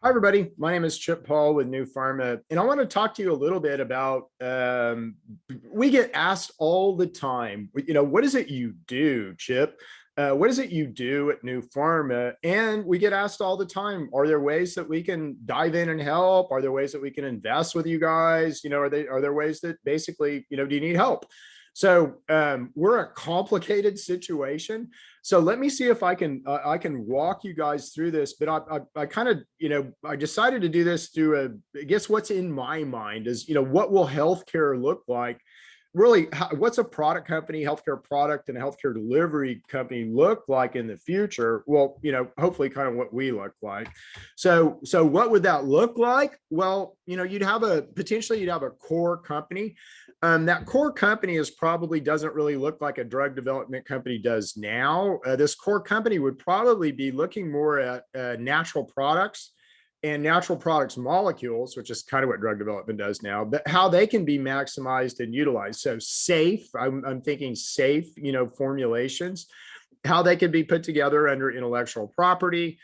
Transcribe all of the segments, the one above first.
Hi, everybody. My name is Chip Paul with GnuPharma, and I want to talk to you a little bit about. We get asked all the time, what is it you do, Chip? What is it you do at GnuPharma? And we get asked all the time, are there ways that we can dive in and help? Are there ways that we can invest with you guys? Are there ways that basically, do you need help? So we're a complicated situation. So let me see if I can walk you guys through this. But I kind of I decided to do this through I guess what's in my mind is what will healthcare look like? Really, what's a product company, healthcare product, and a healthcare delivery company look like in the future? Well, hopefully, kind of what we look like. So what would that look like? Well, you'd have a core company. That core company is probably doesn't really look like a drug development company does now. This core company would probably be looking more at natural products and natural products molecules, which is kind of what drug development does now, but how they can be maximized and utilized. So safe, I'm thinking safe, formulations, how they could be put together under intellectual property,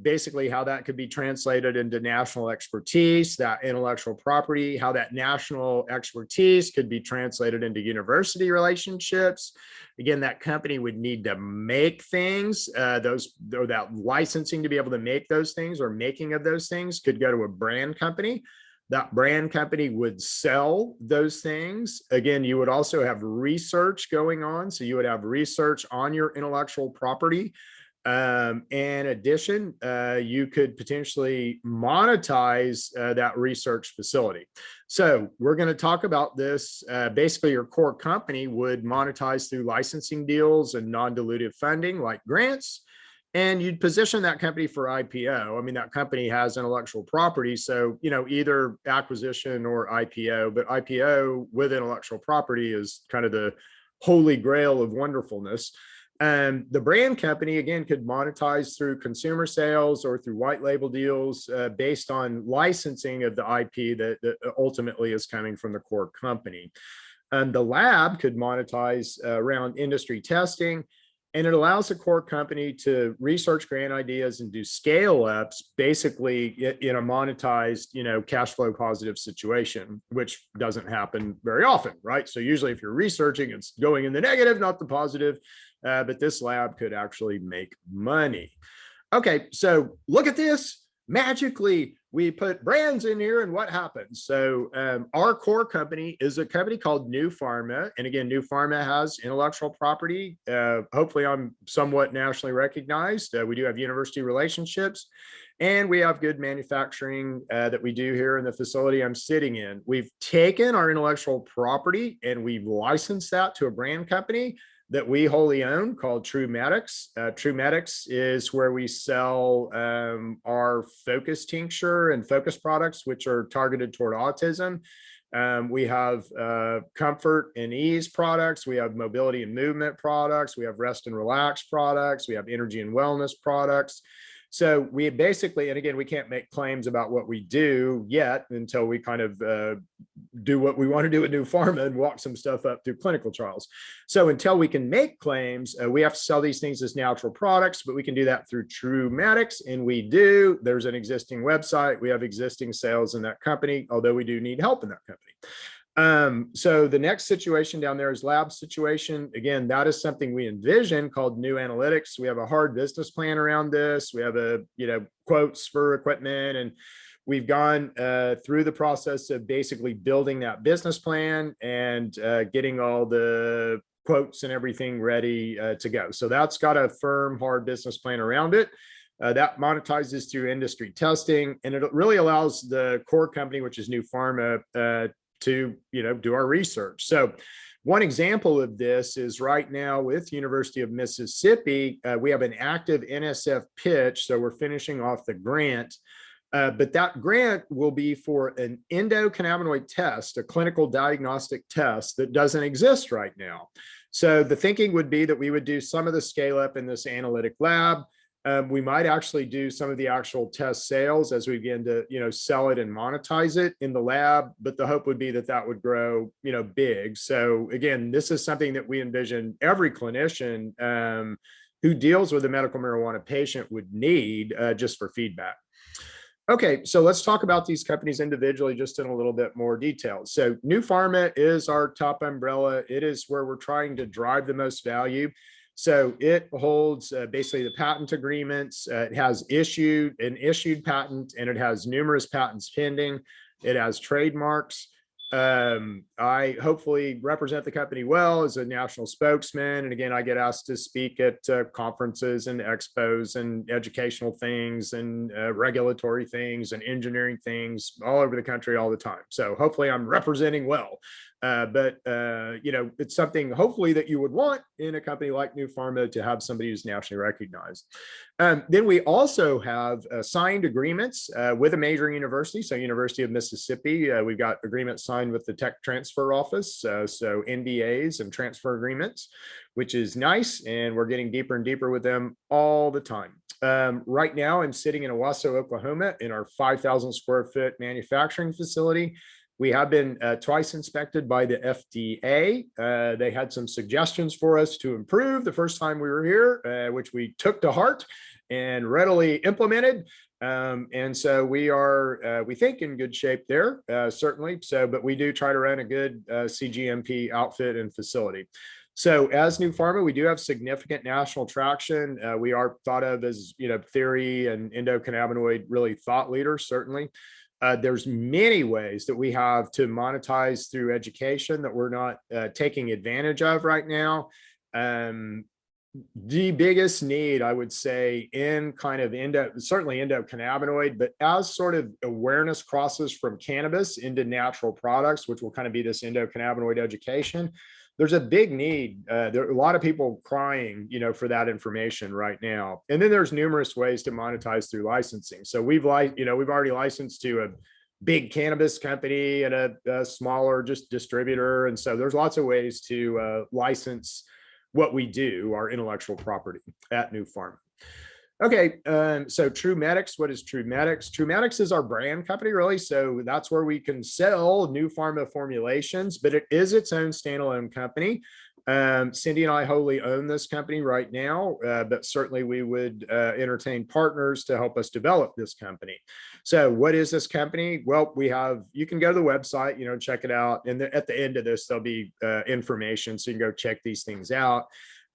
basically how that could be translated into national expertise, that intellectual property, how that national expertise could be translated into university relationships. Again, that company would need to make things, that licensing to be able to make those things or making of those things could go to a brand company. That brand company would sell those things. Again, you would also have research going on. So you would have research on your intellectual property. In addition, you could potentially monetize that research facility. So we're going to talk about this. Basically, your core company would monetize through licensing deals and non-dilutive funding like grants. And you'd position that company for IPO. I mean, that company has intellectual property. So, either acquisition or IPO, but IPO with intellectual property is kind of the holy grail of wonderfulness. The brand company, again, could monetize through consumer sales or through white label deals based on licensing of the IP that ultimately is coming from the core company. The lab could monetize around industry testing, and it allows the core company to research grant ideas and do scale ups basically in a monetized, cash flow positive situation, which doesn't happen very often, right? So usually if you're researching, it's going in the negative, not the positive. But this lab could actually make money. Okay, so look at this. Magically, we put brands in here, and what happens? So our core company is a company called GnuPharma. And again, GnuPharma has intellectual property. Hopefully, I'm somewhat nationally recognized. We do have university relationships, and we have good manufacturing that we do here in the facility I'm sitting in. We've taken our intellectual property and we've licensed that to a brand company that we wholly own called Trumatics. Trumatics is where we sell our focus tincture and focus products, which are targeted toward autism. We have comfort and ease products. We have mobility and movement products. We have rest and relax products. We have energy and wellness products. So we basically, and again, we can't make claims about what we do yet until we kind of do what we want to do at GnuPharma and walk some stuff up through clinical trials. So until we can make claims, we have to sell these things as natural products, but we can do that through Trumatics, and we do. There's an existing website. We have existing sales in that company, although we do need help in that company. So the next situation down there is lab situation. Again, that is something we envision called New Analytics. We have a hard business plan around this. We have quotes for equipment, and we've gone through the process of basically building that business plan and getting all the quotes and everything ready to go. So that's got a firm, hard business plan around it. That monetizes through industry testing, and it really allows the core company, which is GnuPharma, to do our research. So one example of this is right now with University of Mississippi, we have an active NSF pitch. So we're finishing off the grant, but that grant will be for an endocannabinoid test, a clinical diagnostic test that doesn't exist right now. So the thinking would be that we would do some of the scale up in this analytic lab. We might actually do some of the actual test sales as we begin to, sell it and monetize it in the lab. But the hope would be that that would grow, big. So again, this is something that we envision every clinician who deals with a medical marijuana patient would need just for feedback. Okay, so let's talk about these companies individually just in a little bit more detail. So GnuPharma is our top umbrella. It is where we're trying to drive the most value. So it holds basically the patent agreements. It has an issued patent, and it has numerous patents pending. It has trademarks. I hopefully represent the company well as a national spokesman. And again, I get asked to speak at conferences and expos and educational things and regulatory things and engineering things all over the country all the time. So hopefully I'm representing well. It's something hopefully that you would want in a company like GnuPharma to have somebody who's nationally recognized. Then we also have signed agreements with a major university. So University of Mississippi, we've got agreements signed with the Tech Transfer Office. So NDAs and transfer agreements, which is nice. And we're getting deeper and deeper with them all the time. Right now, I'm sitting in Owasso, Oklahoma in our 5,000 square foot manufacturing facility. We have been twice inspected by the FDA. They had some suggestions for us to improve the first time we were here, which we took to heart and readily implemented. And so we are, we think, in good shape there, certainly. So, but we do try to run a good CGMP outfit and facility. So as GnuPharma, we do have significant national traction. We are thought of as, theory and endocannabinoid really thought leaders, certainly. There's many ways that we have to monetize through education that we're not taking advantage of right now. The biggest need, I would say, in kind of certainly endocannabinoid, but as sort of awareness crosses from cannabis into natural products, which will kind of be this endocannabinoid education, there's a big need. There are a lot of people crying, for that information right now. And then there's numerous ways to monetize through licensing. So we've already licensed to a big cannabis company and a smaller just distributor. And so there's lots of ways to license what we do, our intellectual property at GnuPharma. Okay, so Trumatics, what is Trumatics? Trumatics is our brand company, really. So that's where we can sell GnuPharma formulations, but it is its own standalone company. Cindy and I wholly own this company right now, but certainly we would entertain partners to help us develop this company. So what is this company? Well, you can go to the website, check it out. And at the end of this, there'll be information, so you can go check these things out.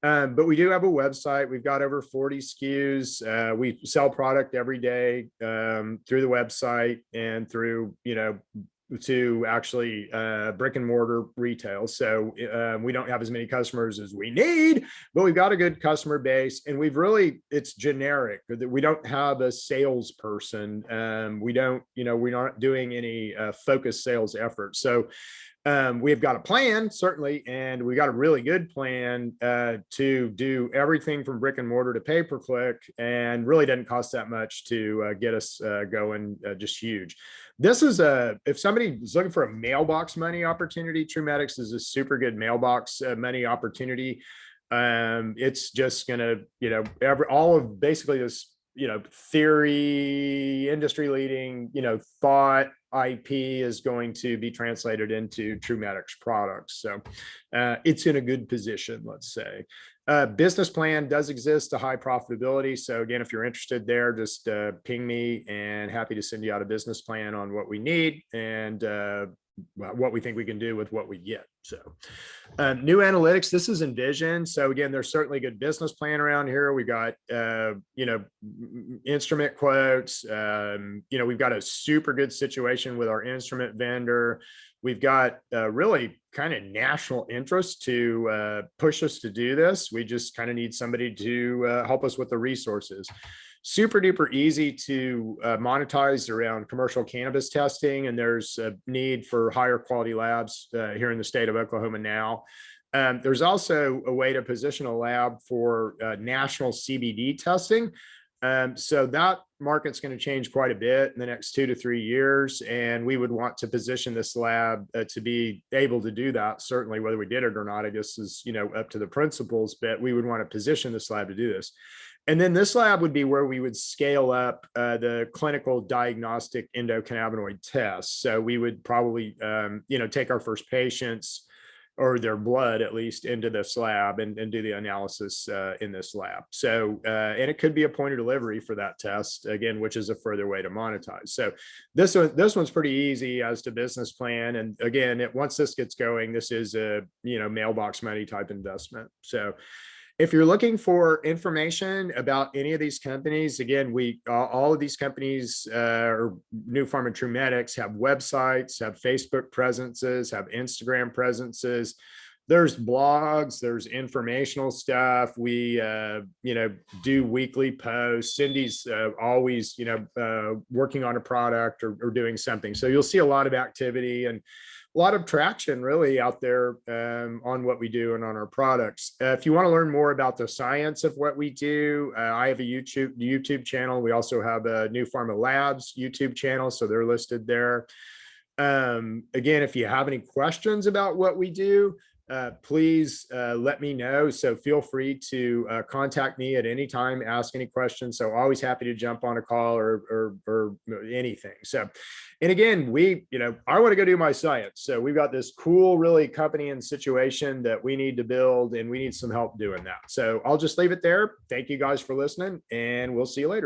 But we do have a website. We've got over 40 SKUs. We sell product every day through the website and through, to actually brick and mortar retail. So we don't have as many customers as we need, but we've got a good customer base, and it's generic. We don't have a salesperson. We're not doing any focused sales efforts. So we've got a plan, certainly, and we got a really good plan to do everything from brick and mortar to pay-per-click, and really doesn't cost that much to get us going, just huge. This is if somebody is looking for a mailbox money opportunity, Trumatics is a super good mailbox money opportunity. It's just gonna, all of basically this, theory, industry leading, thought, IP is going to be translated into Trumatics products. So it's in a good position, let's say. Business plan does exist to high profitability. So again, if you're interested there, just ping me, and happy to send you out a business plan on what we need and what we think we can do with what we get. So new analytics, this is Envision. So again, there's certainly a good business plan around here. We got, instrument quotes. We've got a super good situation with our instrument vendor. We've got really kind of national interest to push us to do this. We just kind of need somebody to help us with the resources. Super duper easy to monetize around commercial cannabis testing, and there's a need for higher quality labs here in the state of Oklahoma now. There's also a way to position a lab for national CBD testing. So that market's going to change quite a bit in the next 2 to 3 years. And we would want to position this lab to be able to do that. Certainly, whether we did it or not, I guess is, up to the principals, but we would want to position this lab to do this. And then this lab would be where we would scale up the clinical diagnostic endocannabinoid tests. So we would probably, take our first patients or their blood at least into this lab and do the analysis in this lab. So, and it could be a point of delivery for that test again, which is a further way to monetize. So this one's pretty easy as to business plan. And again, once this gets going, this is a, mailbox money type investment. So if you're looking for information about any of these companies, again, all of these companies, or GnuPharma and Trumatics, have websites, have Facebook presences, have Instagram presences. There's blogs, there's informational stuff. We, do weekly posts. Cindy's always, working on a product or doing something. So you'll see a lot of activity and a lot of traction really out there on what we do and on our products. If you want to learn more about the science of what we do, I have a YouTube channel. We also have a GnuPharma Labs YouTube channel, so they're listed there. Again, if you have any questions about what we do, please let me know. So feel free to contact me at any time, ask any questions. So always happy to jump on a call or anything. So, and again, I want to go do my science. So we've got this cool, really company and situation that we need to build, and we need some help doing that. So I'll just leave it there. Thank you guys for listening, and we'll see you later.